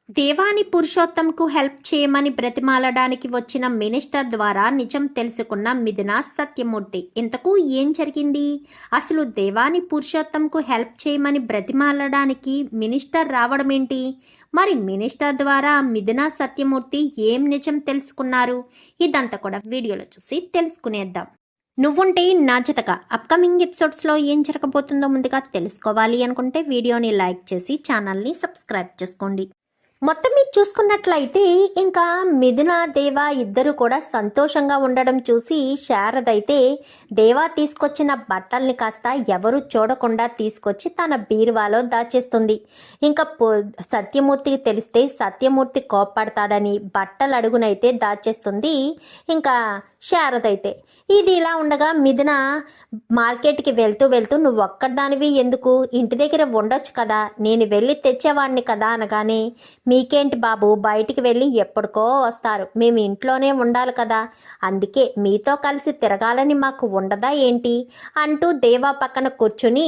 దేవాని పురుషోత్తంకు హెల్ప్ చేయమని బ్రతిమాలడానికి వచ్చిన మినిస్టర్ ద్వారా నిజం తెలుసుకున్న మిథున సత్యమూర్తి. ఇంతకు ఏం జరిగింది? అసలు దేవాని పురుషోత్తంకు హెల్ప్ చేయమని బ్రతిమాలడానికి మినిస్టర్ రావడం ఏంటి? మరి మినిస్టర్ ద్వారా మిథున సత్యమూర్తి ఏం నిజం తెలుసుకున్నారు? ఇదంతా కూడా వీడియోలో చూసి తెలుసుకునేద్దాం. నువ్వుంటే నా జతగా అప్కమింగ్ ఎపిసోడ్స్లో ఏం జరగబోతుందో ముందుగా తెలుసుకోవాలి అనుకుంటే వీడియోని లైక్ చేసి ఛానల్ని సబ్స్క్రైబ్ చేసుకోండి. మొత్తం మీరు చూసుకున్నట్లయితే ఇంకా మిథున దేవా ఇద్దరు కూడా సంతోషంగా ఉండడం చూసి శారద అయితే దేవా తీసుకొచ్చిన బట్టల్ని కాస్త ఎవరు చూడకుండా తీసుకొచ్చి తన బీరువాలో దాచేస్తుంది. ఇంకా సత్యమూర్తికి తెలిస్తే సత్యమూర్తి కోప్పడతాడని బట్టలు అడుగునైతే దాచేస్తుంది ఇంకా శారద అయితే. ఇది ఇలా ఉండగా మిథున మార్కెట్కి వెళ్తూ వెళ్తూ నువ్వు ఒక్కదానివి ఎందుకు, ఇంటి దగ్గర ఉండొచ్చు కదా, నేను వెళ్ళి తెచ్చేవాడిని కదా అనగానే మీకేంటి బాబు, బయటికి వెళ్ళి ఎప్పటికో వస్తారు, మేము ఇంట్లోనే ఉండాలి కదా, అందుకే మీతో కలిసి తిరగాలని మాకు ఉండదా ఏంటి అంటూ దేవా పక్కన కూర్చుని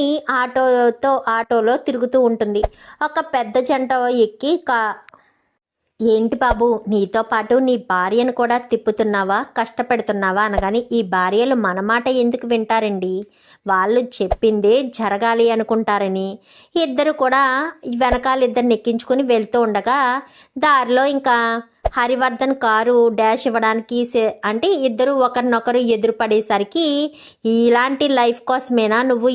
ఆటోలో తిరుగుతూ ఉంటుంది. ఒక పెద్ద జంట ఎక్కి ఏంటి బాబు, నీతో పాటు నీ భార్యను కూడా తిప్పుతున్నావా, కష్టపెడుతున్నావా అనగాని ఈ భార్యలు మన మాట ఎందుకు వింటారండి, వాళ్ళు చెప్పిందే జరగాలి అనుకుంటారని ఇద్దరు కూడా వెనకాలిద్దరిని ఎక్కించుకుని వెళ్తూ ఉండగా దారిలో ఇంకా హరివర్ధన్ కారు డాష్ ఇవ్వడానికి అంటే ఇద్దరు ఒకరినొకరు ఎదురుపడేసరికి ఇలాంటి లైఫ్ కోసమేనా నువ్వు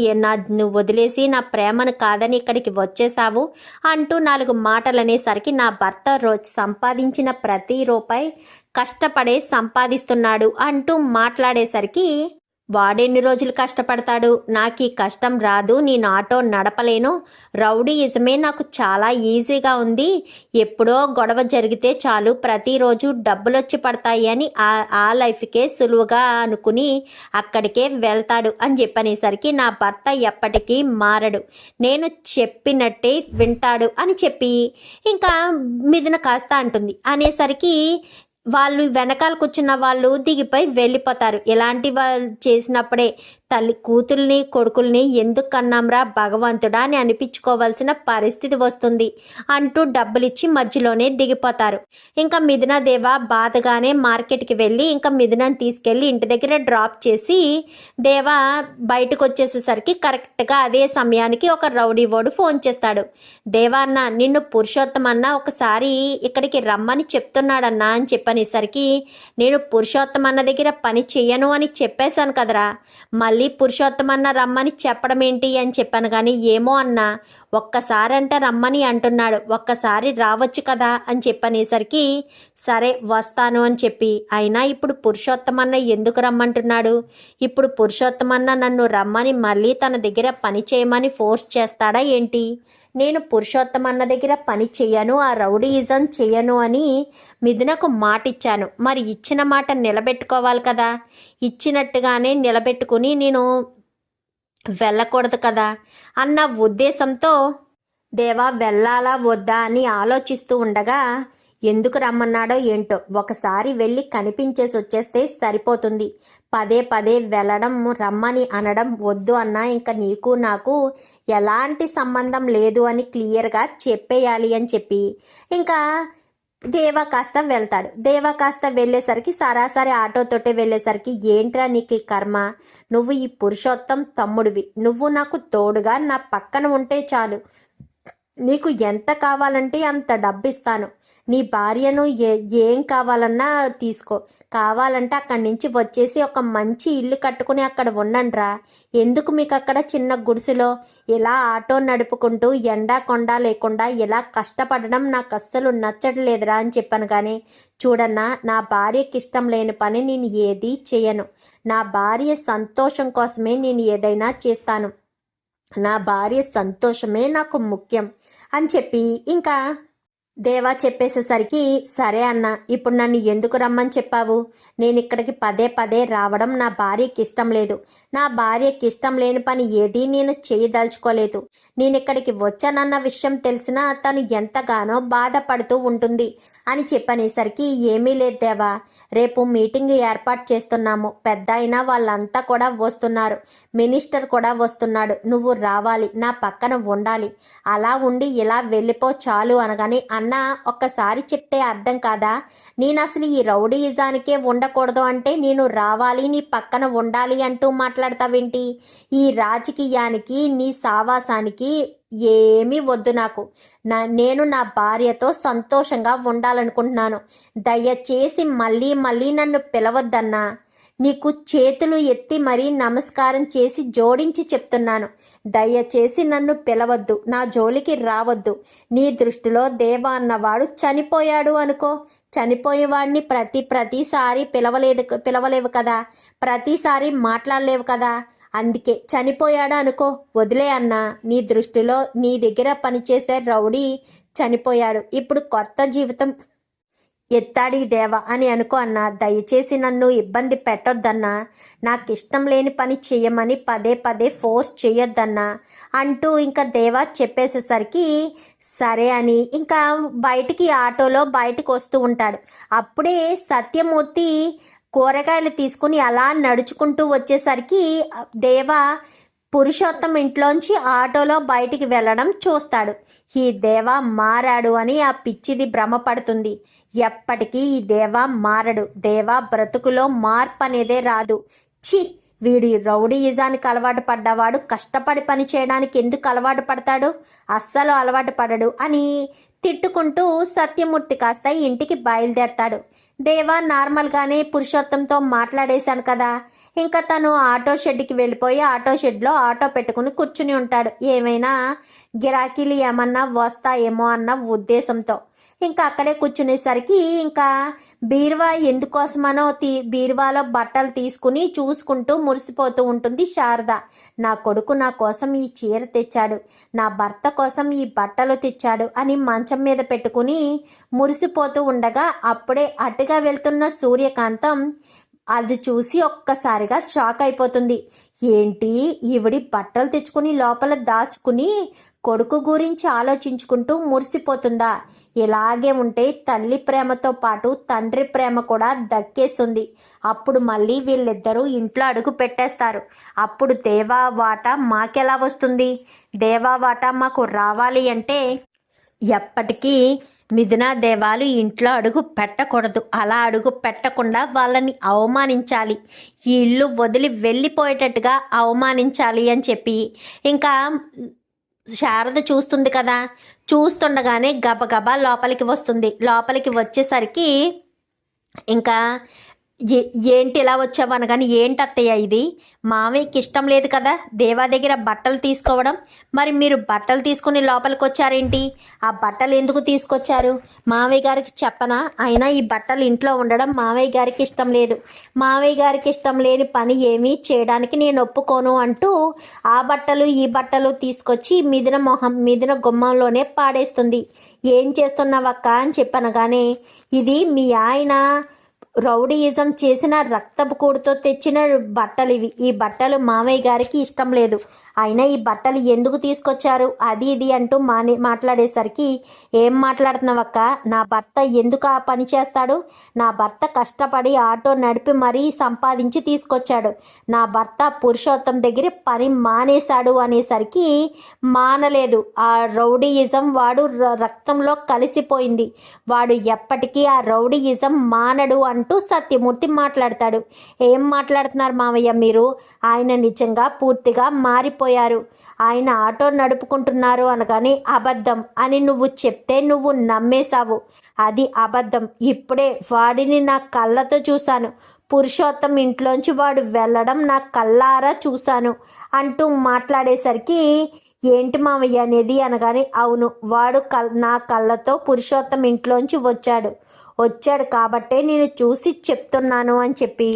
నువ్వు వదిలేసి నా ప్రేమను కాదని ఇక్కడికి వచ్చేసావు అంటూ 4 మాటలు అనేసరికి నా భర్త రోజు సంపాదించిన ప్రతి రూపాయి కష్టపడే సంపాదిస్తున్నాడు అంటూ మాట్లాడేసరికి వాడెన్ని రోజులు కష్టపడతాడు, నాకు ఈ కష్టం రాదు, నేను ఆటో నడపలేను, రౌడీయిజమే నాకు చాలా ఈజీగా ఉంది, ఎప్పుడో గొడవ జరిగితే చాలు ప్రతిరోజు డబ్బులొచ్చి పడతాయి అని ఆ లైఫ్కే సులువుగా అనుకుని అక్కడికే వెళ్తాడు అని చెప్పనేసరికి నా భర్త ఎప్పటికీ మారడు, నేను చెప్పినట్టే వింటాడు అని చెప్పి ఇంకా మిథున కాస్త అంటుంది. అనేసరికి వాళ్ళు వెనకాల కూర్చున్న వాళ్ళు దిగిపోయి వెళ్ళిపోతారు. ఇలాంటి వాళ్ళు చేసినప్పుడే తల్లి కూతుల్ని కొడుకుల్ని ఎందుకు కన్నాంరా భగవంతుడా అని అనిపించుకోవాల్సిన పరిస్థితి వస్తుంది అంటూ డబ్బులిచ్చి మధ్యలోనే దిగిపోతారు. ఇంకా మిథున దేవ బాధగానే మార్కెట్కి వెళ్ళి ఇంకా మిథునని తీసుకెళ్ళి ఇంటి దగ్గర డ్రాప్ చేసి దేవా బయటకు వచ్చేసేసరికి కరెక్ట్గా అదే సమయానికి ఒక రౌడీ వాడు ఫోన్ చేస్తాడు. దేవాన్న నిన్ను పురుషోత్తం అన్న ఒకసారి ఇక్కడికి రమ్మని చెప్తున్నాడన్నా అని చెప్పనేసరికి నేను పురుషోత్తం అన్న దగ్గర పని చెయ్యను అని చెప్పేశాను కదరా, మళ్ళీ పురుషోత్తమన్న రమ్మని చెప్పడం ఏంటి అని చెప్పాను. కానీ ఏమో అన్నా ఒక్కసారంటే రమ్మని అంటున్నాడు, ఒక్కసారి రావచ్చు కదా అని చెప్పనేసరికి సరే వస్తాను అని చెప్పి, అయినా ఇప్పుడు పురుషోత్తమన్న ఎందుకు రమ్మంటున్నాడు, ఇప్పుడు పురుషోత్తమన్న నన్ను రమ్మని మళ్ళీ తన దగ్గర పని చేయమని ఫోర్స్ చేస్తాడా ఏంటి, నేను పురుషోత్తమన్న దగ్గర పని చెయ్యను, ఆ రౌడీయిజం చెయ్యను అని మిథునకు మాట ఇచ్చాను, మరి ఇచ్చిన మాట నిలబెట్టుకోవాలి కదా, ఇచ్చినట్టుగానే నిలబెట్టుకుని నేను వెళ్ళకూడదు కదా అన్న ఉద్దేశంతో దేవా వెళ్ళాలా వద్దా అని ఆలోచిస్తూ ఉండగా ఎందుకు రమ్మన్నాడో ఏంటో ఒకసారి వెళ్ళి కనిపించేసి వచ్చేస్తే సరిపోతుంది, పదే పదే వెళ్ళడం రమ్మని అనడం వద్దు అన్నా ఇంకా నీకు నాకు ఎలాంటి సంబంధం లేదు అని క్లియర్గా చెప్పేయాలి అని చెప్పి ఇంకా దేవా కాస్త వెళ్తాడు. దేవా కాస్త వెళ్ళేసరికి సరాసరి ఆటోతోటే వెళ్ళేసరికి ఏంట్రా నీకు కర్మ, నువ్వు ఈ పురుషోత్తం తమ్ముడివి, నువ్వు నాకు తోడుగా నా పక్కన ఉంటే చాలు, నీకు ఎంత కావాలంటే అంత డబ్బు ఇస్తాను, నీ భార్యను ఏం కావాలన్నా తీసుకో, కావాలంటే అక్కడి నుంచి వచ్చేసి ఒక మంచి ఇల్లు కట్టుకుని అక్కడ ఉండండిరా, ఎందుకు మీకు అక్కడ చిన్న గుడిసెలో ఇలా ఆటో నడుపుకుంటూ ఎండా కొండ లేకుండా ఇలా కష్టపడడం నాకు అస్సలు నచ్చట్లేదురా అని చెప్పాను. కానీ చూడన్నా నా భార్యకి ఇష్టం లేని పని నేను ఏది చేయను, నా భార్య సంతోషం కోసమే నేను ఏదైనా చేస్తాను, నా భార్య సంతోషమే నాకు ముఖ్యం అని చెప్పి ఇంకా దేవా చెప్పేసేసరికి సరే అన్న ఇప్పుడు నన్ను ఎందుకు రమ్మని చెప్పావు, నేను ఇక్కడికి పదే పదే రావడం నా భార్యకి ఇష్టం లేదు, నా భార్యకి ఇష్టం లేని పని ఏదీ నేను చేయదలుచుకోలేదు, నేను ఇక్కడికి వచ్చానన్న విషయం తెలిసినా తను ఎంతగానో బాధపడుతూ ఉంటుంది అని చెప్పనేసరికి ఏమీ లేదు దేవా, రేపు మీటింగ్ ఏర్పాటు చేస్తున్నాము, పెద్ద అయినా వాళ్ళంతా కూడా వస్తున్నారు, మినిస్టర్ కూడా వస్తున్నాడు, నువ్వు రావాలి, నా పక్కన ఉండాలి, అలా ఉండి ఇలా వెళ్ళిపో చాలు అనగానే ఏమన్నా ఒక్కసారి చెప్తే అర్థం కాదా? నేను అసలు ఈ రౌడీయిజానికే ఉండకూడదు అంటే నేను రావాలి, నీ పక్కన ఉండాలి అంటూ మాట్లాడతావేంటి? ఈ రాజకీయానికి, నీ సావాసానికి ఏమీ వద్దు నాకు. నేను నా భార్యతో సంతోషంగా ఉండాలనుకుంటున్నాను. దయచేసి మళ్ళీ మళ్ళీ నన్ను పిలవద్దన్నా. నీకు చేతులు ఎత్తి మరీ నమస్కారం చేసి జోడించి చెప్తున్నాను. దయచేసి నన్ను పిలవద్దు, నా జోలికి రావద్దు. నీ దృష్టిలో దేవ అన్నవాడు చనిపోయాడు అనుకో. చనిపోయేవాడిని ప్రతిసారి పిలవలేవు కదా, ప్రతిసారి మాట్లాడలేవు కదా. అందుకే చనిపోయాడు అనుకో, వదిలే అన్నా. నీ దృష్టిలో నీ దగ్గర పనిచేసే రౌడీ చనిపోయాడు, ఇప్పుడు కొత్త జీవితం ఎత్తాడి దేవ అని అనుకో అన్నా. దయచేసి నన్ను ఇబ్బంది పెట్టొద్దన్నా. నాకు ఇష్టం లేని పని చెయ్యమని పదే ఫోర్స్ చేయొద్దన్నా అంటూ ఇంకా దేవ చెప్పేసేసరికి సరే అని ఇంకా ఆటోలో బయటికి వస్తూ ఉంటాడు. అప్పుడే సత్యమూర్తి కూరగాయలు తీసుకుని అలా నడుచుకుంటూ వచ్చేసరికి దేవ పురుషోత్తం ఇంట్లోంచి ఆటోలో బయటికి వెళ్ళడం చూస్తాడు. ఈ దేవ మారాడు అని ఆ పిచ్చిది భ్రమపడుతుంది. ఎప్పటికీ ఈ దేవ మారడు. దేవ బ్రతుకులో మార్పు అనేదే రాదు. ఛీ, వీడి రౌడీయిజానికి అలవాటు పడ్డవాడు కష్టపడి పని చేయడానికి ఎందుకు అలవాటు పడతాడు? అస్సలు అలవాటు పడడు అని తిట్టుకుంటూ సత్యమూర్తి కాస్త ఇంటికి బయలుదేరతాడు. దేవా నార్మల్గానే పురుషోత్తంతో మాట్లాడేశాను కదా, ఇంకా తను ఆటో షెడ్కి వెళ్ళిపోయి ఆటో షెడ్లో ఆటో పెట్టుకుని కూర్చుని ఉంటాడు. ఏమైనా గిరాకీలు ఏమన్నా వస్తాయేమో అన్న ఉద్దేశంతో ఇంకా అక్కడే కూర్చునేసరికి ఇంకా బీరువా ఎందుకోసమనో బీరువాలో బట్టలు తీసుకుని చూసుకుంటూ మురిసిపోతూ ఉంటుంది శారద. నా కొడుకు నా కోసం ఈ చీర తెచ్చాడు, నా భర్త కోసం ఈ బట్టలు తెచ్చాడు అని మంచం మీద పెట్టుకుని మురిసిపోతూ ఉండగా అప్పుడే అటుగా వెళ్తున్న సూర్యకాంతం అది చూసి ఒక్కసారిగా షాక్ అయిపోతుంది. ఏంటి, ఈవిడి బట్టలు తెచ్చుకుని లోపల దాచుకుని కొడుకు గురించి ఆలోచించుకుంటూ మురిసిపోతుందా? ఇలాగే ఉంటే తల్లి ప్రేమతో పాటు తండ్రి ప్రేమ కూడా దక్కేస్తుంది. అప్పుడు మళ్ళీ వీళ్ళిద్దరూ ఇంట్లో అడుగు పెట్టేస్తారు. అప్పుడు దేవా వాటా మాకెలా వస్తుంది? దేవా వాటా మాకు రావాలి అంటే ఎప్పటికీ మిథున దేవాలు ఇంట్లో అడుగు పెట్టకూడదు. అలా అడుగు పెట్టకుండా వాళ్ళని అవమానించాలి, ఈ ఇల్లు వదిలి వెళ్ళిపోయేటట్టుగా అవమానించాలి అని చెప్పి ఇంకా శారద చూస్తుంది కదా, చూస్తుండగానే గబగబా లోపలికి వస్తుంది. లోపలికి వచ్చేసరికి ఇంకా ఏంటి ఇలా వచ్చావు అనగాని, ఏంటి అత్తయ్య ఇది? మావయ్యకి ఇష్టం లేదు కదా దేవా దగ్గర బట్టలు తీసుకోవడం, మరి మీరు బట్టలు తీసుకుని లోపలికి వచ్చారేంటి? ఆ బట్టలు ఎందుకు తీసుకొచ్చారు? మావయ్య గారికి చెప్పనా? అయినా ఈ బట్టలు ఇంట్లో ఉండడం మావయ్య గారికి ఇష్టం లేదు. మావయ్య గారికి ఇష్టం లేని పని ఏమీ చేయడానికి నేను ఒప్పుకోను అంటూ ఆ బట్టలు ఈ బట్టలు తీసుకొచ్చి మిథున గుమ్మంలోనే పాడేస్తుంది. ఏం చేస్తున్నావక్క అని చెప్పనగానే, ఇది మీ ఆయన రౌడీయిజం చేసిన రక్తపు కూడుతో తెచ్చిన బట్టలు ఇవి. ఈ బట్టలు మామయ్య గారికి ఇష్టం లేదు, అయినా ఈ బట్టలు ఎందుకు తీసుకొచ్చారు అది ఇది అంటూ మాట్లాడేసరికి, ఏం మాట్లాడుతున్నావక్క? నా భర్త ఎందుకు ఆ పని చేస్తాడు? నా భర్త కష్టపడి ఆటో నడిపి మరీ సంపాదించి తీసుకొచ్చాడు. నా భర్త పురుషోత్తం దగ్గర పని మానేశాడు అనేసరికి, మానలేదు, ఆ రౌడీయిజం వాడు రక్తంలో కలిసిపోయింది, వాడు ఎప్పటికీ ఆ రౌడీయిజం మానడు అంటూ సత్యమూర్తి మాట్లాడతాడు. ఏం మాట్లాడుతున్నారు మావయ్య మీరు? ఆయన నిజంగా పూర్తిగా మారిపోయారు. ఆయన ఆటో నడుపుకుంటున్నారు అనగానే అబద్ధం అని నువ్వు చెప్తే నువ్వు నమ్మేశావు. అది అబద్ధం. ఇప్పుడే వాడిని నా కళ్ళతో చూశాను. పురుషోత్తం ఇంట్లోంచి వాడు వెళ్ళడం నా కళ్ళారా చూశాను అంటూ మాట్లాడేసరికి, ఏంటి మావయ్య అనేది అనగానే, అవును, వాడు నా కళ్ళతో పురుషోత్తం ఇంట్లోంచి వచ్చాడు కాబట్టే నేను చూసి చెప్తున్నాను అని చెప్పి,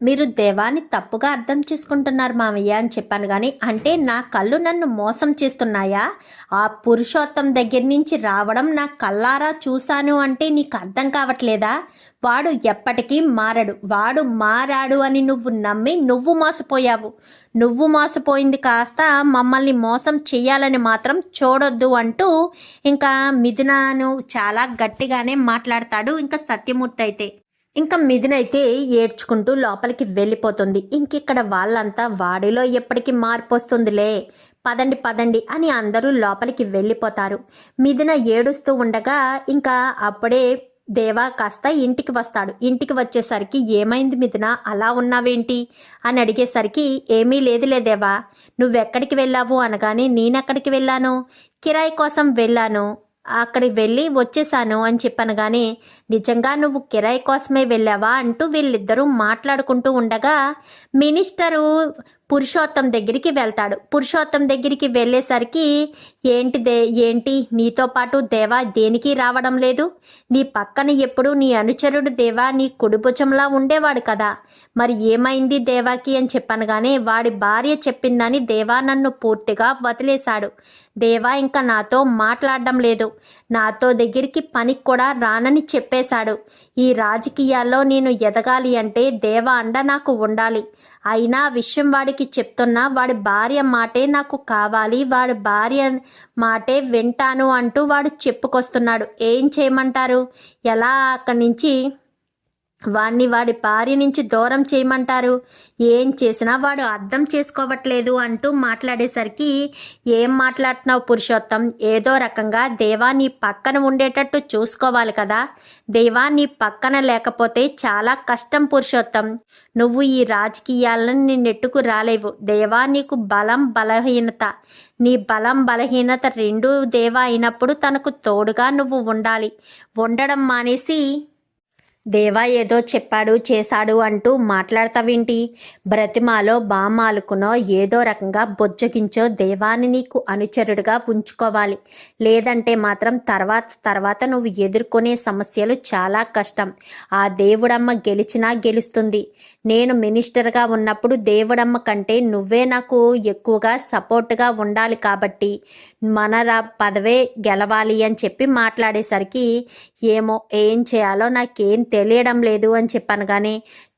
మీరు దేవాన్ని తప్పుగా అర్థం చేసుకుంటున్నారు మావయ్య అని చెప్పాను. కానీ అంటే నా కళ్ళు నన్ను మోసం చేస్తున్నాయా? ఆ పురుషోత్తం దగ్గర నుంచి రావడం నా కళ్ళారా చూశాను అంటే నీకు అర్థం కావట్లేదా? వాడు ఎప్పటికీ మారడు, వాడు మారాడు అని నువ్వు నమ్మి నువ్వు మోసపోయావు. నువ్వు మోసపోయింది కాస్త మమ్మల్ని మోసం చెయ్యాలని మాత్రం చూడొద్దు అంటూ ఇంకా మిథునను చాలా గట్టిగానే మాట్లాడతాడు ఇంకా సత్యమూర్తి అయితే. ఇంకా మిథున అయితే ఏడ్చుకుంటూ లోపలికి వెళ్ళిపోతుంది. ఇంకిక్కడ వాళ్ళంతా వాడిలో ఎప్పటికీ మార్పు వస్తుందిలే, పదండి పదండి అని అందరూ లోపలికి వెళ్ళిపోతారు. మిథున ఏడుస్తూ ఉండగా ఇంకా అప్పుడే దేవా కాస్త ఇంటికి వస్తాడు. ఇంటికి వచ్చేసరికి ఏమైంది మిథున, అలా ఉన్నావేంటి అని అడిగేసరికి ఏమీ లేదులే దేవా, నువ్వెక్కడికి వెళ్ళావు అనగానే నేనెక్కడికి వెళ్ళాను, కిరాయి కోసం వెళ్ళాను, అక్కడికి వెళ్ళి వచ్చేసాను అని చెప్పనగానే నిజంగా నువ్వు కిరాయి కోసమే వెళ్ళావా అంటూ వీళ్ళిద్దరూ మాట్లాడుకుంటూ ఉండగా మినిస్టరు పురుషోత్తం దగ్గరికి వెళ్తాడు. పురుషోత్తం దగ్గరికి వెళ్ళేసరికి ఏంటి నీతో పాటు దేవా దేనికి రావడం లేదు, నీ పక్కన ఎప్పుడు నీ అనుచరుడు దేవా నీ కుడిభుజంలా ఉండేవాడు కదా, మరి ఏమైంది దేవాకి అని చెప్పనగానే వాడి భార్య చెప్పిందని దేవా నన్ను పూర్తిగా వదిలేశాడు, దేవా ఇంకా నాతో మాట్లాడడం లేదు, నాతో దగ్గరికి పనికి కూడా రానని చెప్పేశాడు, ఈ రాజకీయాల్లో నేను ఎదగాలి అంటే దేవా అండ నాకు ఉండాలి, అయినా విషయం వాడికి చెప్తున్నా వాడి భార్య మాటే నాకు కావాలి, వాడి భార్య మాటే వింటాను అంటూ వాడు చెప్పుకొస్తున్నాడు, ఏం చేయమంటారు, ఎలా అక్కడి నుంచి వాడి భార్య నుంచి దూరం చేయమంటారు, ఏం చేసినా వాడు అర్థం చేసుకోవట్లేదు అంటూ మాట్లాడేసరికి ఏం మాట్లాడుతున్నావు పురుషోత్తం, ఏదో రకంగా దేవా నీ పక్కన ఉండేటట్టు చూసుకోవాలి కదా, దేవా నీ పక్కన లేకపోతే చాలా కష్టం పురుషోత్తం, నువ్వు ఈ రాజకీయాలను నెట్టుకు రాలేవు, దేవా నీకు బలం బలహీనత, నీ బలం బలహీనత రెండూ దేవా అయినప్పుడు తనకు తోడుగా నువ్వు ఉండాలి, ఉండడం మానేసి దేవా ఏదో చెప్పాడు చేశాడు అంటూ మాట్లాడతావేంటి, బ్రతిమాలో బామాలుకునో ఏదో రకంగా బొజ్జగించో దేవాన్ని నీకు అనుచరుడిగా ఉంచుకోవాలి, లేదంటే మాత్రం తర్వాత నువ్వు ఎదుర్కొనే సమస్యలు చాలా కష్టం, ఆ దేవుడమ్మ గెలిచినా గెలుస్తుంది, నేను మినిస్టర్గా ఉన్నప్పుడు దేవుడమ్మ కంటే నువ్వే నాకు ఎక్కువగా సపోర్ట్గా ఉండాలి కాబట్టి మన పదవే గెలవాలి అని చెప్పి మాట్లాడేసరికి ఏమో ఏం చేయాలో నాకేం తెలియడం లేదు అని చెప్పాను. కానీ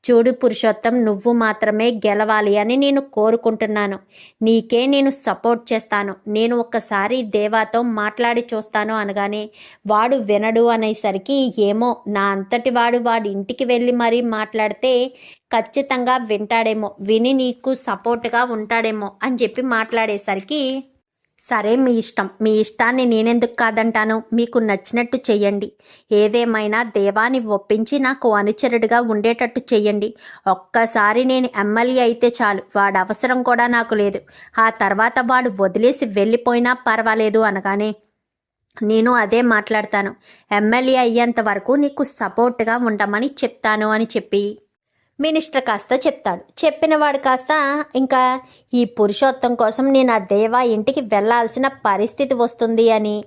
చూడు పురుషోత్తం, నువ్వు మాత్రమే గెలవాలి అని నేను కోరుకుంటున్నాను, నీకే నేను సపోర్ట్ చేస్తాను, నేను ఒక్కసారి దేవాతో మాట్లాడి చూస్తాను అనగానే వాడు వినడు అనేసరికి ఏమో నా అంతటి వాడి ఇంటికి వెళ్ళి మరీ మాట్లాడితే ఖచ్చితంగా వింటాడేమో, విని నీకు సపోర్ట్గా ఉంటాడేమో అని చెప్పి మాట్లాడేసరికి సరే మీ ఇష్టం, మీ ఇష్టాన్ని నేనెందుకు కాదంటాను, మీకు నచ్చినట్టు చెయ్యండి, ఏదేమైనా దేవాన్ని ఒప్పించి నాకు అనుచరుడిగా ఉండేటట్టు చెయ్యండి, ఒక్కసారి నేను ఎమ్మెల్యే అయితే చాలు, వాడి అవసరం కూడా నాకు లేదు, ఆ తర్వాత వాడు వదిలేసి వెళ్ళిపోయినా పర్వాలేదు అనగానే నేను అదే మాట్లాడతాను, ఎమ్మెల్యే అయ్యేంత వరకు నీకు సపోర్ట్గా ఉండమని చెప్తాను అని చెప్పి మినిస్టర్ కాస్త చెప్తాడు. చెప్పినవాడు కాస్త ఇంకా ఈ పురుషోత్తం కోసం నేను ఆ దేవా ఇంటికి వెళ్ళాల్సిన పరిస్థితి వస్తుంది అని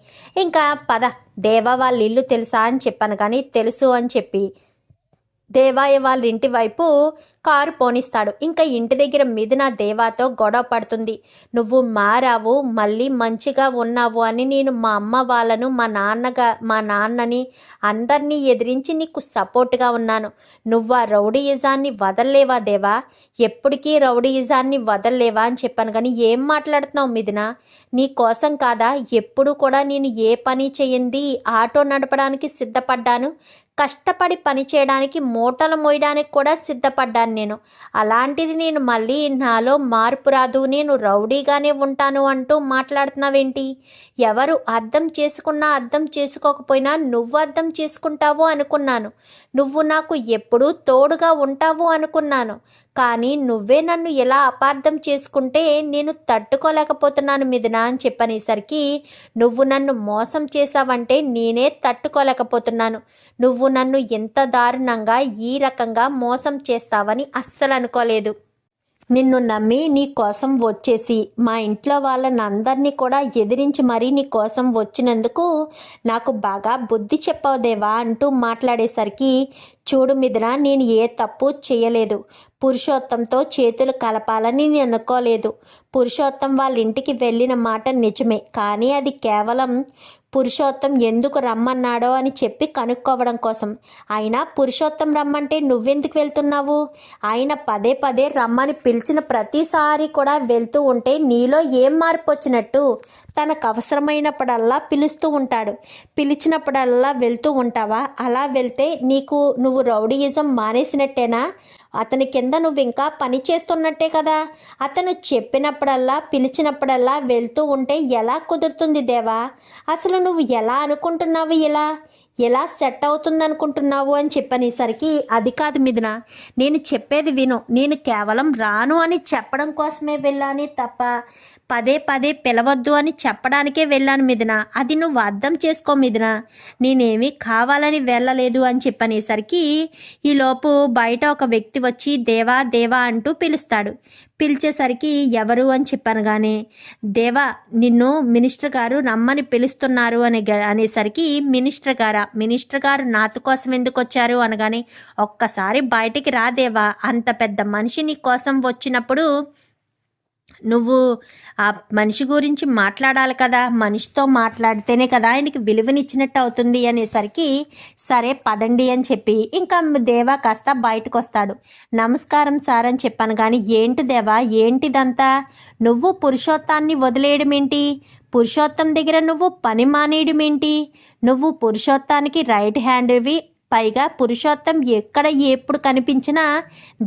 ఇంకా పద దేవా వాళ్ళ ఇల్లు తెలుసా అని చెప్పాను. కానీ తెలుసు అని చెప్పి దేవాయ వాళ్ళ ఇంటి వైపు కారు పోనిస్తాడు. ఇంకా ఇంటి దగ్గర మిథున దేవాతో గొడవ పడుతుంది. నువ్వు మారావు, మళ్ళీ మంచిగా ఉన్నావు అని నేను మా అమ్మ వాళ్ళను మా నాన్నని అందరినీ ఎదిరించి నీకు సపోర్ట్గా ఉన్నాను. నువ్వు ఆ రౌడీయిజాన్ని వదల్లేవా దేవా, ఎప్పటికీ రౌడీయిజాన్ని వదల్లేవా అని చెప్పాను. కానీ ఏం మాట్లాడుతున్నావు మిథున, నీ కోసం కాదా ఎప్పుడు కూడా నేను ఏ పని చేయింది ఆటో నడపడానికి సిద్ధపడ్డాను, కష్టపడి పని చేయడానికి మూటలు మోయడానికి కూడా సిద్ధపడ్డాను నేను. అలాంటిది నేను మళ్ళీ నాలో మార్పు రాదు, నేను రౌడీగానే ఉంటాను అంటూ మాట్లాడుతున్నావేంటి? ఎవరు అర్థం చేసుకున్నా అర్థం చేసుకోకపోయినా నువ్వు అర్థం చేసుకుంటావు అనుకున్నాను, నువ్వు నాకు ఎప్పుడూ తోడుగా ఉంటావు అనుకున్నాను. కానీ నువ్వే నన్ను ఎలా అపార్థం చేసుకుంటే నేను తట్టుకోలేకపోతున్నాను మిథున అని చెప్పనేసరికి నువ్వు నన్ను మోసం చేసావంటే నేనే తట్టుకోలేకపోతున్నాను. నువ్వు నన్ను ఎంత దారుణంగా ఈ రకంగా మోసం చేస్తావని అస్సలు అనుకోలేదు. నిన్ను నమ్మి నీ కోసం వచ్చేసి మా ఇంట్లో వాళ్ళని అందరినీ కూడా ఎదిరించి మరీ నీ కోసం వచ్చినందుకు నాకు బాగా బుద్ధి చెప్పావు దేవా అంటూ మాట్లాడేసరికి చూడు మిథున, నేను ఏ తప్పు చేయలేదు, పురుషోత్తంతో చేతులు కలపాలని నేను అనుకోలేదు. పురుషోత్తం వాళ్ళ ఇంటికి వెళ్ళిన మాట నిజమే, కానీ అది కేవలం పురుషోత్తం ఎందుకు రమ్మన్నాడో అని చెప్పి కనుక్కోవడం కోసం. అయినా పురుషోత్తం రమ్మంటే నువ్వెందుకు వెళ్తున్నావు? ఆయన పదే పదే రమ్మని పిలిచిన ప్రతిసారి కూడా వెళ్తూ ఉంటే నీలో ఏం మార్పు వచ్చినట్టు? తనకు అవసరమైనప్పుడల్లా పిలుస్తూ ఉంటాడు. పిలిచినప్పుడల్లా వెళ్తూ ఉంటావా? అలా వెళ్తే నువ్వు రౌడీయిజం మానేసినట్టేనా? అతని కింద నువ్వు ఇంకా పని చేస్తున్నట్టే కదా. అతను చెప్పినప్పుడల్లా పిలిచినప్పుడల్లా వెళ్తూ ఉంటే ఎలా కుదురుతుంది దేవా? అసలు నువ్వు ఎలా అనుకుంటున్నావు? ఎలా సెట్ అవుతుంది అనుకుంటున్నావు అని చెప్పనేసరికి, అది కాదు మిథున, నేను చెప్పేది విను. నేను కేవలం రాను అని చెప్పడం కోసమే వెళ్ళాను తప్ప పదే పదే పిలవద్దు అని చెప్పడానికే వెళ్ళాను మిథున. అది నువ్వు అర్థం చేసుకో మిథున. నేనేమీ కావాలని వెళ్ళలేదు అని చెప్పనేసరికి ఈలోపు బయట ఒక వ్యక్తి వచ్చి దేవా దేవా అంటూ పిలుస్తాడు. పిలిచేసరికి ఎవరు అని చెప్పనగానే, దేవా నిన్ను మినిస్టర్ గారు రమ్మని పిలుస్తున్నారు అనేసరికి, మినిస్టర్ గారు నాతో కోసం ఎందుకు వచ్చారు అనగానే, ఒక్కసారి బయటికి రా దేవా, అంత పెద్ద మనిషి నీ కోసం వచ్చినప్పుడు నువ్వు ఆ మనిషి గురించి మాట్లాడాలి కదా. మనిషితో మాట్లాడితేనే కదా ఆయనకి విలువనిచ్చినట్టు అవుతుంది అనేసరికి, సరే పదండి అని చెప్పి ఇంకా దేవా కాస్త బయటకు వస్తాడు. నమస్కారం సార్ అని చెప్పాను. కానీ ఏంటి దేవా, ఏంటిదంతా? నువ్వు పురుషోత్తాన్ని వదిలేయడం ఏంటి? పురుషోత్తం దగ్గర నువ్వు పని మానేయడం ఏంటి? నువ్వు పురుషోత్తానికి రైట్ హ్యాండ్వి. పైగా పురుషోత్తం ఎక్కడ ఎప్పుడు కనిపించినా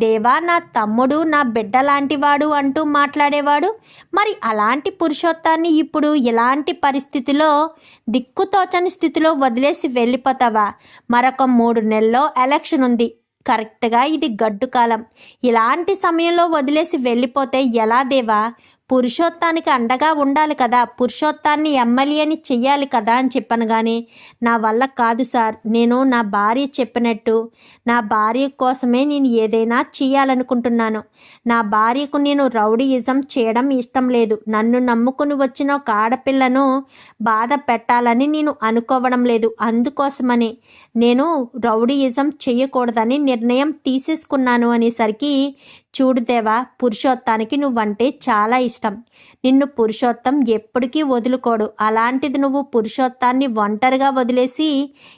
దేవా నా తమ్ముడు, నా బిడ్డ లాంటివాడు అంటూ మాట్లాడేవాడు. మరి అలాంటి పురుషోత్తాన్ని ఇప్పుడు ఇలాంటి పరిస్థితిలో, దిక్కుతోచని స్థితిలో వదిలేసి వెళ్ళిపోతావా? మరొక 3 నెలల్లో ఎలక్షన్ ఉంది. కరెక్ట్గా ఇది గడ్డు కాలం. ఇలాంటి సమయంలో వదిలేసి వెళ్ళిపోతే ఎలా దేవా? పురుషోత్తానికి అండగా ఉండాలి కదా. పురుషోత్తాన్ని ఎమ్మెల్యేని చెయ్యాలి కదా అని చెప్పాను. కానీ నా వల్ల కాదు సార్. నేను నా భార్య చెప్పినట్టు, నా భార్య కోసమే నేను ఏదైనా చేయాలనుకుంటున్నాను. నా భార్యకు నేను రౌడీయిజం చేయడం ఇష్టం లేదు. నన్ను నమ్ముకుని వచ్చిన ఒక ఆడపిల్లను బాధ పెట్టాలని నేను అనుకోవడం లేదు. అందుకోసమని నేను రౌడీయిజం చేయకూడదని నిర్ణయం తీసేసుకున్నాను అనేసరికి, చూడు దేవా, పురుషోత్తానికి నువ్వంటే చాలా ఇష్టం. నిన్ను పురుషోత్తం ఎప్పటికీ వదులుకోడు. అలాంటిది నువ్వు పురుషోత్తాన్ని ఒంటరిగా వదిలేసి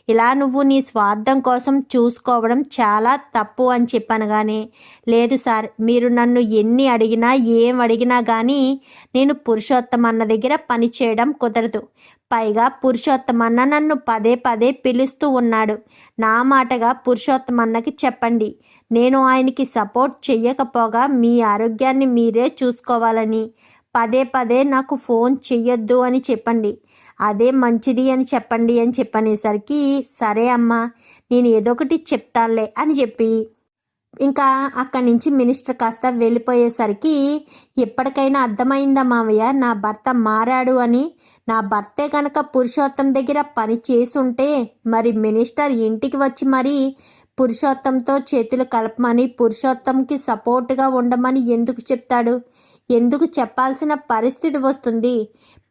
ఇలా నువ్వు నీ స్వార్థం కోసం చూసుకోవడం చాలా తప్పు అని చెప్పనగానే, లేదు సార్, మీరు నన్ను ఎన్ని అడిగినా ఏం అడిగినా కానీ నేను పురుషోత్తం అన్న దగ్గర పని చేయడం కుదరదు. పైగా పురుషోత్తమన్న నన్ను పదే పదే పిలుస్తూ ఉన్నాడు. నా మాటగా పురుషోత్తమన్నకి చెప్పండి, నేను ఆయనకి సపోర్ట్ చెయ్యకపోగా మీ ఆరోగ్యాన్ని మీరే చూసుకోవాలని. పదే పదే నాకు ఫోన్ చెయ్యొద్దు అని చెప్పండి. అదే మంచిది అని చెప్పండి అని చెప్పనేసరికి, సరే అమ్మా, నేను ఏదో ఒకటి చెప్తానులే అని చెప్పి ఇంకా అక్కడి నుంచి మినిస్టర్ కాస్త వెళ్ళిపోయేసరికి, ఎప్పటికైనా అర్థమైందా మావయ్య నా భర్త మారాడు అని? నా భర్తే కనుక పురుషోత్తం దగ్గర పని చేసుంటే మరి మినిస్టర్ ఇంటికి వచ్చి మరి పురుషోత్తంతో చేతులు కలపమని, పురుషోత్తంకి సపోర్టుగా ఉండమని ఎందుకు చెప్తాడు? ఎందుకు చెప్పాల్సిన పరిస్థితి వస్తుంది?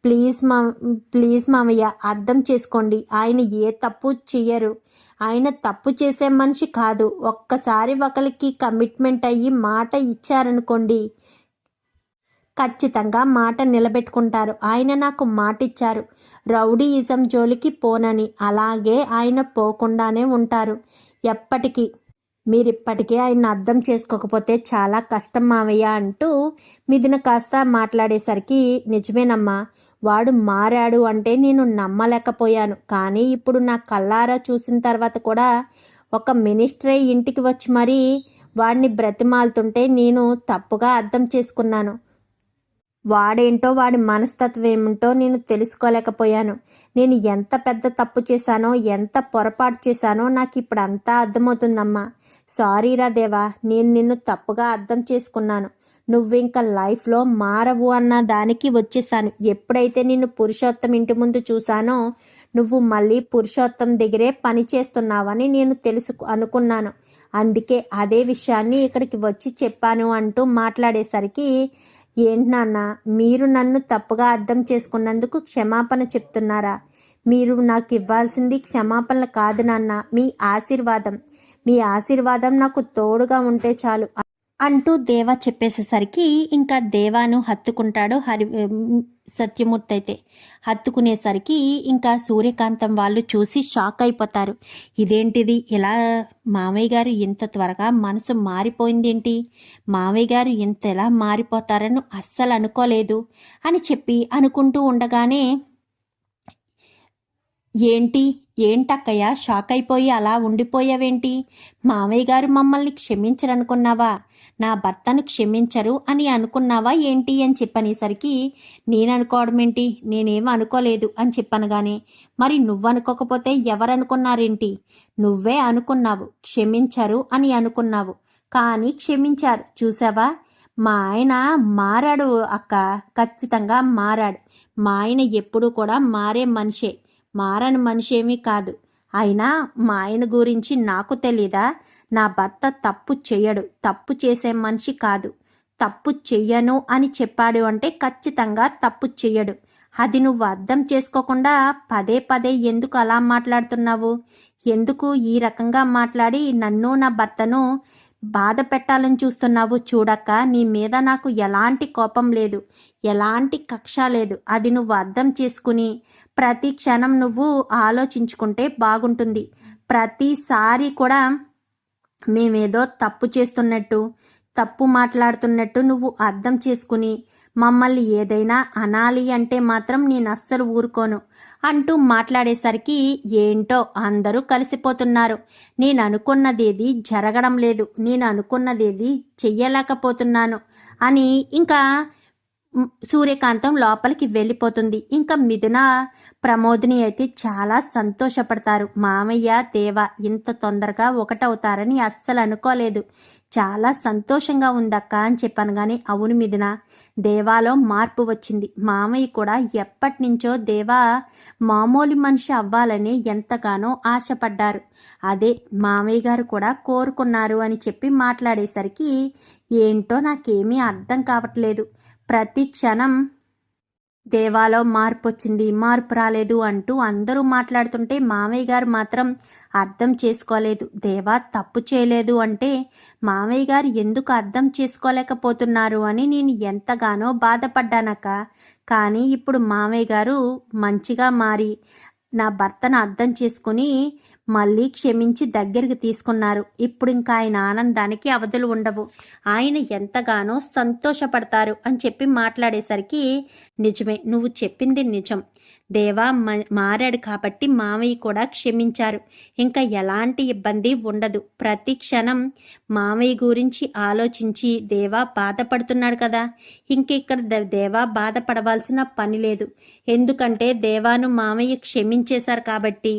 ప్లీజ్ మామయ్య, అర్థం చేసుకోండి. ఆయన ఏ తప్పు చెయ్యరు. ఆయన తప్పు చేసే మనిషి కాదు. ఒక్కసారి ఒకరికి కమిట్మెంట్ అయ్యి మాట ఇచ్చారనుకోండి, ఖచ్చితంగా మాట నిలబెట్టుకుంటారు. ఆయన నాకు మాట ఇచ్చారు, రౌడీయిజం జోలికి పోనని. అలాగే ఆయన పోకుండానే ఉంటారు ఎప్పటికీ. మీరిప్పటికే ఆయన అర్థం చేసుకోకపోతే చాలా కష్టం మావయ్య అంటూ మిథున కాస్త మాట్లాడేసరికి, నిజమేనమ్మా, వాడు మారాడు అంటే నేను నమ్మలేకపోయాను. కానీ ఇప్పుడు నా కళ్ళారా చూసిన తర్వాత కూడా ఒక మినిస్టరే ఇంటికి వచ్చి మరీ వాడిని బ్రతిమాలుతుంటే నేను తప్పుగా అర్థం చేసుకున్నాను. వాడేంటో, వాడి మనస్తత్వం ఏమిటో నేను తెలుసుకోలేకపోయాను. నేను ఎంత పెద్ద తప్పు చేశానో, ఎంత పొరపాటు చేశానో నాకు ఇప్పుడు అంతా అర్థమవుతుందమ్మా. సారీరా దేవా, నేను నిన్ను తప్పుగా అర్థం చేసుకున్నాను. నువ్వు ఇంకా లైఫ్లో మారవు అన్న దానికి వచ్చేసాను. ఎప్పుడైతే నిన్ను పురుషోత్తం ఇంటి ముందు చూశానో, నువ్వు మళ్ళీ పురుషోత్తం దగ్గరే పని చేస్తున్నావని నేను అనుకున్నాను. అందుకే అదే విషయాన్ని ఇక్కడికి వచ్చి చెప్పాను అంటూ మాట్లాడేసరికి, ఏంటి నాన్న, మీరు నన్ను తప్పుగా అర్థం చేసుకున్నందుకు క్షమాపణ చెప్తున్నారా? మీరు నాకు ఇవ్వాల్సింది క్షమాపణలు కాదు నాన్న, మీ ఆశీర్వాదం. మీ ఆశీర్వాదం నాకు తోడుగా ఉంటే చాలు. అంటూ దేవా చెప్పేసేసరికి ఇంకా దేవాను హత్తుకుంటాడు సత్యమూర్తి అయితే. హత్తుకునేసరికి ఇంకా సూర్యకాంతం వాళ్ళు చూసి షాక్ అయిపోతారు. ఇదేంటిది ఇలా మామయ్య గారు ఇంత త్వరగా మనసు మారిపోయిందేంటి, మామయ్య గారు ఇంత ఎలా మారిపోతారని అస్సలు అనుకోలేదు అని చెప్పి అనుకుంటూ ఉండగానే, ఏంటక్కయ్య షాక్ అయిపోయి అలా ఉండిపోయావేంటి, మామయ్య గారు మమ్మల్ని క్షమించరనుకున్నావా, నా భర్తను క్షమించరు అని అనుకున్నావా ఏంటి అని చెప్పనేసరికి, నేను అనుకోవడం ఏంటి, నేనేం అనుకోలేదు అని చెప్పనగానే, మరి నువ్వనుకోకపోతే ఎవరనుకున్నారేంటి, నువ్వే అనుకున్నావు క్షమించరు అని అనుకున్నావు, కానీ క్షమించారు చూసావా, మా ఆయన మారాడు అక్క, ఖచ్చితంగా మారాడు, మా ఆయన ఎప్పుడూ కూడా మారే మనిషే, మారని మనిషి ఏమీ కాదు. అయినా మా ఆయన గురించి నాకు తెలీదా, నా భర్త తప్పు చెయ్యడు, తప్పు చేసే మనిషి కాదు, తప్పు చెయ్యను అని చెప్పాడు అంటే ఖచ్చితంగా తప్పు చెయ్యడు. అది నువ్వు అర్థం చేసుకోకుండా పదే పదే ఎందుకు అలా మాట్లాడుతున్నావు, ఎందుకు ఈ రకంగా మాట్లాడి నన్ను నా భర్తను బాధ పెట్టాలని చూస్తున్నావు, చూడక్క నీ మీద నాకు ఎలాంటి కోపం లేదు, ఎలాంటి కక్ష లేదు, అది నువ్వు అర్థం చేసుకుని ప్రతి క్షణం నువ్వు ఆలోచించుకుంటే బాగుంటుంది. ప్రతిసారి కూడా మేమేదో తప్పు చేస్తున్నట్టు, తప్పు మాట్లాడుతున్నట్టు నువ్వు అర్థం చేసుకుని మమ్మల్ని ఏదైనా అనాలి అంటే మాత్రం నేను అస్సలు ఊరుకోను అంటూ మాట్లాడేసరికి, ఏంటో అందరూ కలిసిపోతున్నారు, నేను అనుకున్నదేది జరగడం లేదు, నేను అనుకున్నదేది చెయ్యలేకపోతున్నాను అని ఇంకా సూర్యకాంతం లోపలికి వెళ్ళిపోతుంది. ఇంకా మిథున ప్రమోదిని అయితే చాలా సంతోషపడతారు. మామయ్య దేవ ఇంత తొందరగా ఒకటవుతారని అస్సలు అనుకోలేదు, చాలా సంతోషంగా ఉందక్క అని చెప్పాను. కానీ అవును మిథున, దేవాలో మార్పు వచ్చింది, మామయ్య కూడా ఎప్పటి నుంచో దేవా మామూలు మనిషి అవ్వాలని ఎంతగానో ఆశపడ్డారు, అదే మామయ్య గారు కూడా కోరుకున్నారు అని చెప్పి మాట్లాడేసరికి, ఏంటో నాకేమీ అర్థం కావట్లేదు, ప్రతి క్షణం దేవాలో మార్పు వచ్చింది, మార్పు రాలేదు అంటూ అందరూ మాట్లాడుతుంటే మామయ్య గారు మాత్రం అర్థం చేసుకోలేదు. దేవా తప్పు చేయలేదు అంటే మామయ్య గారు ఎందుకు అర్థం చేసుకోలేకపోతున్నారు అని నేను ఎంతగానో బాధపడ్డానక్క. కానీ ఇప్పుడు మామయ్య గారు మంచిగా మారి నా భర్తను అర్థం చేసుకుని మళ్ళీ క్షమించి దగ్గరికి తీసుకున్నారు. ఇప్పుడు ఇంకా ఆయన ఆనందానికి అవధులు ఉండవు, ఆయన ఎంతగానో సంతోషపడతారు అని చెప్పి మాట్లాడేసరికి, నిజమే నువ్వు చెప్పింది నిజం, దేవా మారాడు కాబట్టి మామయ్య కూడా క్షమించారు, ఇంకా ఎలాంటి ఇబ్బంది ఉండదు, ప్రతి క్షణం మామయ్య గురించి ఆలోచించి దేవా బాధపడుతున్నాడు కదా, ఇంక ఇక్కడ దేవా బాధపడవలసిన పని లేదు, ఎందుకంటే దేవాను మామయ్య క్షమించేశారు కాబట్టి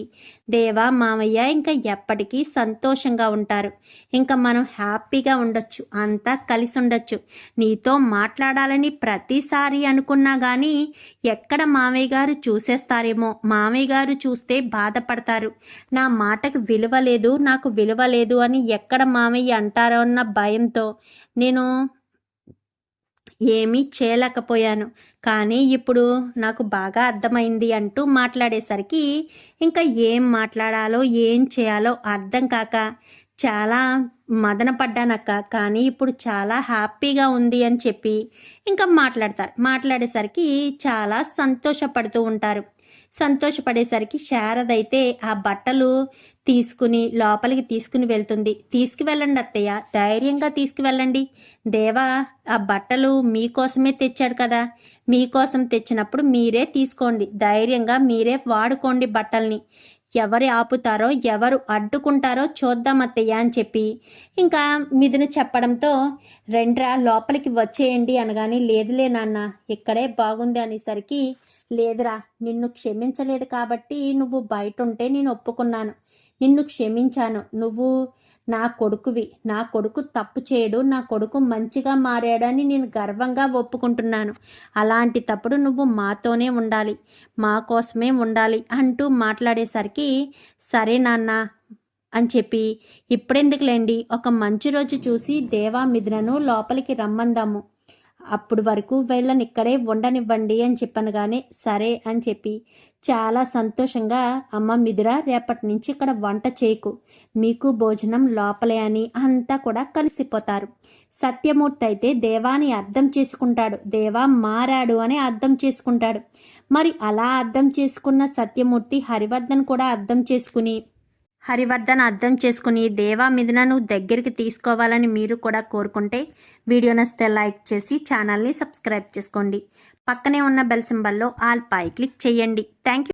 దేవా మామయ్య ఇంకా ఎప్పటికీ సంతోషంగా ఉంటారు, ఇంకా మనం హ్యాపీగా ఉండొచ్చు, అంతా కలిసి ఉండొచ్చు. నీతో మాట్లాడాలని ప్రతిసారి అనుకున్నా కానీ ఎక్కడ మామయ్య గారు చూసేస్తారేమో, మామయ్య గారు చూస్తే బాధపడతారు, నా మాటకు విలువ లేదు, నాకు విలువ లేదు అని ఎక్కడ మామయ్య అంటారో అన్న భయంతో నేను ఏమీ చేయలేకపోయాను, కానీ ఇప్పుడు నాకు బాగా అర్థమైంది అంటూ మాట్లాడేసరికి ఇంకా ఏం మాట్లాడాలో ఏం చేయాలో అర్థం కాక చాలా మదన పడ్డానక్క. కానీ ఇప్పుడు చాలా హ్యాపీగా ఉంది అని చెప్పి ఇంకా మాట్లాడేసరికి చాలా సంతోషపడుతూ ఉంటారు. సంతోషపడేసరికి శారద అయితే ఆ బట్టలు తీసుకుని లోపలికి తీసుకుని వెళ్తుంది. తీసుకువెళ్ళండి అత్తయ్య, ధైర్యంగా తీసుకువెళ్ళండి, దేవా ఆ బట్టలు మీకోసమే తెచ్చాడు కదా, మీకోసం తెచ్చినప్పుడు మీరే తీసుకోండి, ధైర్యంగా మీరే వాడుకోండి బట్టల్ని, ఎవరు ఆపుతారో ఎవరు అడ్డుకుంటారో చూద్దాం అత్తయ్య అని చెప్పి ఇంకా మిథున చెప్పడంతో, రెండ్రా లోపలికి వచ్చేయండి అనగానే, లేదులే నాన్న ఇక్కడే బాగుంది అనేసరికి, లేదురా నిన్ను క్షమించలేదు కాబట్టి నువ్వు బయట ఉంటే నేను ఒప్పుకున్నాను, నిన్ను క్షమించాను, నువ్వు నా కొడుకువి, నా కొడుకు తప్పు చేయడు, నా కొడుకు మంచిగా మారాడని నేను గర్వంగా ఒప్పుకుంటున్నాను, అలాంటి తప్పుడు నువ్వు మాతోనే ఉండాలి, మా కోసమే ఉండాలి అంటూ మాట్లాడేసరికి, సరే నాన్న అని చెప్పి, ఇప్పుడెందుకులేండి ఒక మంచి రోజు చూసి దేవా మిథునను లోపలికి రమ్మందాము, అప్పుడు వరకు వీళ్ళని ఇక్కడే ఉండనివ్వండి అని చెప్పనగానే సరే అని చెప్పి చాలా సంతోషంగా అమ్మ మిథున రేపటి నుంచి ఇక్కడ వంట చేయకు, మీకు భోజనం లోపలే అని అంతా కూడా కలిసిపోతారు. సత్యమూర్తి అయితే దేవాని అర్థం చేసుకుంటాడు, దేవా మారాడు అని అర్థం చేసుకుంటాడు. మరి అలా అర్థం చేసుకున్న సత్యమూర్తి హరివర్ధన్ కూడా అర్థం చేసుకుని దేవా మిథునను దగ్గరికి తీసుకోవాలని మీరు కూడా కోరుకుంటే వీడియో నచ్చితే లైక్ చేసి ఛానల్ని సబ్స్క్రైబ్ చేసుకోండి. పక్కనే ఉన్న బెల్ సింబల్లో ఆల్ పై క్లిక్ చేయండి. Thank you.